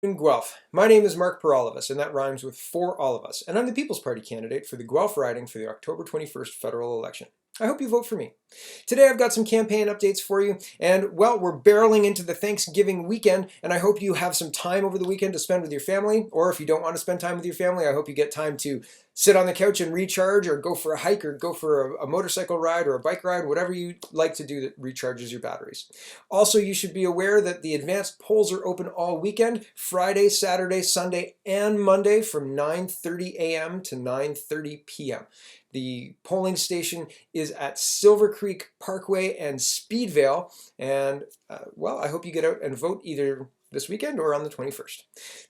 In Guelph. My name is Mark Peralivas, and that rhymes with for all of us, and I'm the People's Party candidate for the Guelph riding for the October 21st federal election. I hope you vote for me. Today I've got some campaign updates for you, and well, we're barreling into the Thanksgiving weekend, and I hope you have some time over the weekend to spend with your family, or if you don't want to spend time with your family, I hope you get time to sit on the couch and recharge, or go for a hike, or go for a motorcycle ride, or a bike ride, whatever you like to do that recharges your batteries. Also, you should be aware that the advanced polls are open all weekend, Friday, Saturday, Sunday, and Monday from 9:30 a.m. to 9:30 p.m. The polling station is at Silver Creek Parkway and Speedvale, and well, I hope you get out and vote either this weekend or on the 21st.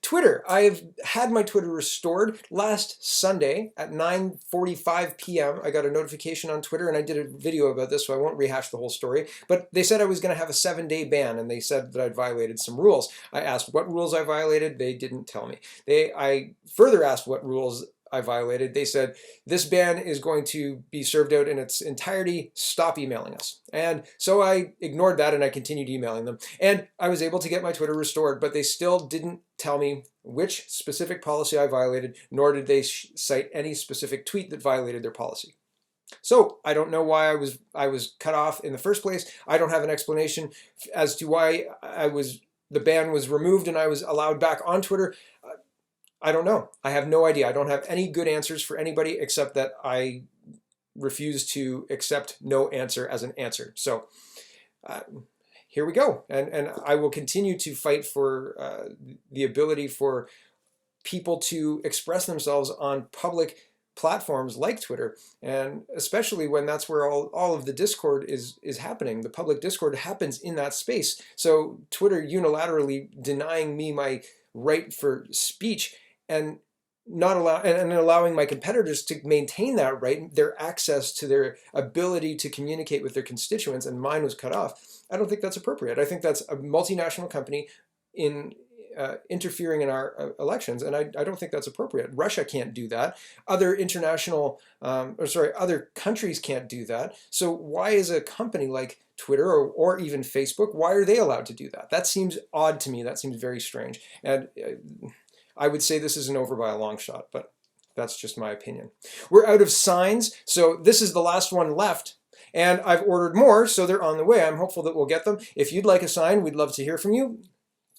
Twitter. I've had my Twitter restored last Sunday at 9:45 p.m. I got a notification on Twitter, and I did a video about this, so I won't rehash the whole story, but they said I was going to have a 7-day ban, and they said that I'd violated some rules. I asked what rules I violated. They didn't tell me. I further asked what rules I violated. They said, this ban is going to be served out in its entirety. Stop emailing us. And so I ignored that and I continued emailing them. And I was able to get my Twitter restored, but they still didn't tell me which specific policy I violated, nor did they cite any specific tweet that violated their policy. So I don't know why I was cut off in the first place. I don't have an explanation as to why the ban was removed and I was allowed back on Twitter. I don't know. I have no idea. I don't have any good answers for anybody except that I refuse to accept no answer as an answer. So here we go. And I will continue to fight for the ability for people to express themselves on public platforms like Twitter, and especially when that's where all of the discord is happening. The public discord happens in that space. So Twitter unilaterally denying me my right for speech and allowing my competitors to maintain that right, their access to their ability to communicate with their constituents, and mine was cut off. I don't think that's appropriate. I think that's a multinational company interfering in our elections, and I don't think that's appropriate. Russia can't do that. Other other countries can't do that. So why is a company like Twitter or even Facebook, why are they allowed to do that? That seems odd to me. That seems very strange. And I would say this isn't over by a long shot, but that's just my opinion. We're out of signs, so this is the last one left. And I've ordered more, so they're on the way. I'm hopeful that we'll get them. If you'd like a sign, we'd love to hear from you.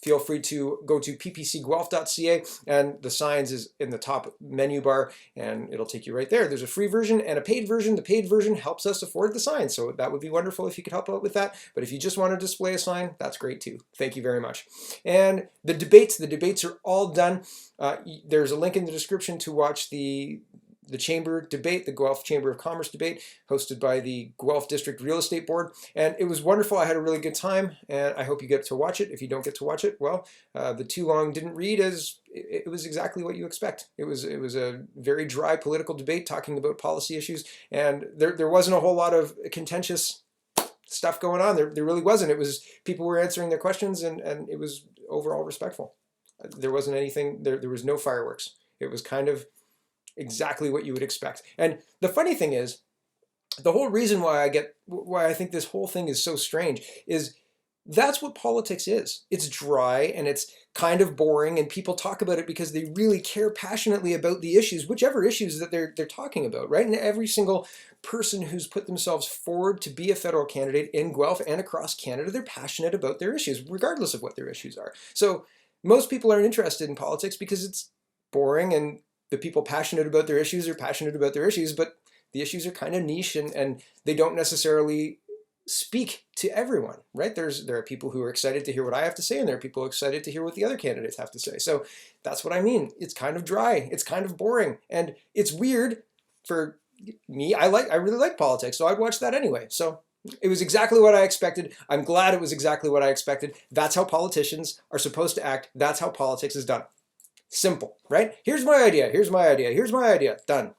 Feel free to go to ppcguelph.ca, and the signs is in the top menu bar, and it'll take you right there. There's a free version and a paid version. The paid version helps us afford the sign, so that would be wonderful if you could help out with that. But if you just want to display a sign, that's great too. Thank you very much. And the debates are all done. There's a link in the description to watch the chamber debate, the Guelph Chamber of Commerce debate, hosted by the Guelph District Real Estate Board. And it was wonderful. I had a really good time, and I hope you get to watch it. If you don't get to watch it, well, the too long didn't read, as it was exactly what you expect. It was a very dry political debate talking about policy issues, and there wasn't a whole lot of contentious stuff going on. There really wasn't. It was people were answering their questions, and it was overall respectful. There wasn't anything, there was no fireworks. It was kind of exactly what you would expect. And the funny thing is, the whole reason why I think this whole thing is so strange is that's what politics is. It's dry and it's kind of boring, and people talk about it because they really care passionately about the issues, whichever issues that they're talking about, right? And every single person who's put themselves forward to be a federal candidate in Guelph and across Canada, they're passionate about their issues, regardless of what their issues are. So most people aren't interested in politics because it's boring, and the people passionate about their issues are passionate about their issues, but the issues are kind of niche, and they don't necessarily speak to everyone, right? There are people who are excited to hear what I have to say, and there are people excited to hear what the other candidates have to say. So that's what I mean. It's kind of dry. It's kind of boring, and it's weird for me. I really like politics, so I'd watch that anyway. So it was exactly what I expected. I'm glad it was exactly what I expected. That's how politicians are supposed to act. That's how politics is done. Simple, right? Here's my idea, here's my idea, here's my idea, done.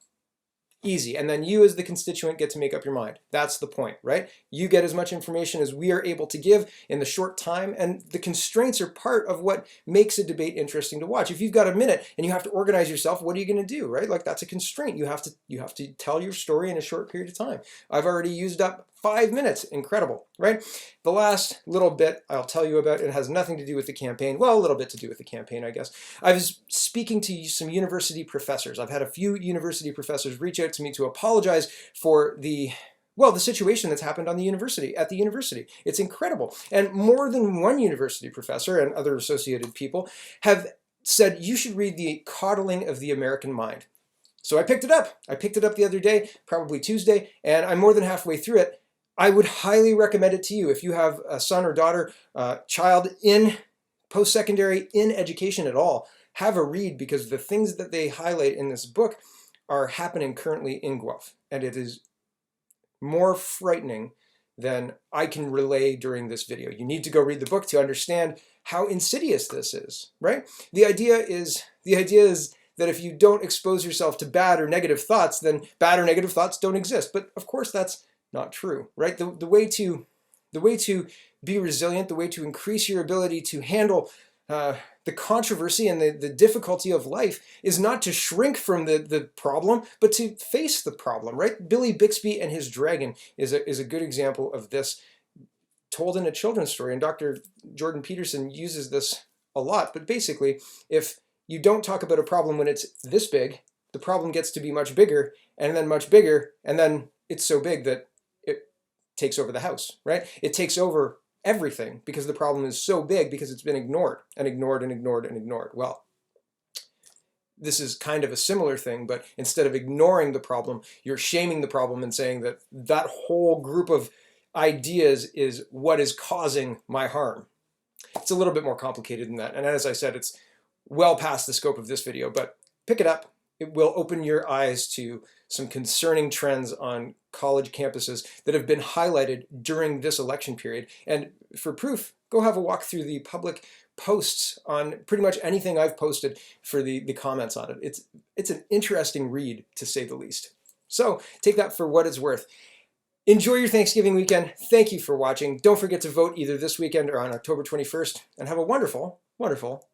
Easy. And then you as the constituent get to make up your mind. That's the point, right? You get as much information as we are able to give in the short time, and the constraints are part of what makes a debate interesting to watch. If you've got a minute and you have to organize yourself, what are you going to do, right? Like, that's a constraint. You have to tell your story in a short period of time. I've already used up 5 minutes. Incredible, right? The last little bit I'll tell you about, it has nothing to do with the campaign. Well, a little bit to do with the campaign, I guess. I was speaking to some university professors. I've had a few university professors reach out to me to apologize for the situation that's happened at the university. It's incredible. And more than one university professor and other associated people have said you should read The Coddling of the American Mind. So I picked it up. I picked it up the other day, probably Tuesday, and I'm more than halfway through it. I would highly recommend it to you if you have a son or daughter, child in post-secondary, in education at all. Have a read, because the things that they highlight in this book are happening currently in Guelph, and it is more frightening than I can relay during this video. You need to go read the book to understand how insidious this is, right? The idea is that if you don't expose yourself to bad or negative thoughts, then bad or negative thoughts don't exist. But of course that's not true, right? The way to be resilient, the way to increase your ability to handle the controversy and the difficulty of life is not to shrink from the problem, but to face the problem, right? Billy Bixby and His Dragon is a good example of this, told in a children's story. And Dr. Jordan Peterson uses this a lot. But basically, if you don't talk about a problem when it's this big, the problem gets to be much bigger, and then much bigger, and then it's so big that it takes over the house, right? It takes over everything because the problem is so big, because it's been ignored and ignored and ignored and ignored. Well, this is kind of a similar thing, but instead of ignoring the problem, you're shaming the problem and saying that that whole group of ideas is what is causing my harm. It's a little bit more complicated than that. And as I said, it's well past the scope of this video, but pick it up. It will open your eyes to some concerning trends on college campuses that have been highlighted during this election period. And for proof, go have a walk through the public posts on pretty much anything I've posted for the comments on it. It's an interesting read, to say the least. So take that for what it's worth. Enjoy your Thanksgiving weekend. Thank you for watching. Don't forget to vote either this weekend or on October 21st, and have a wonderful, wonderful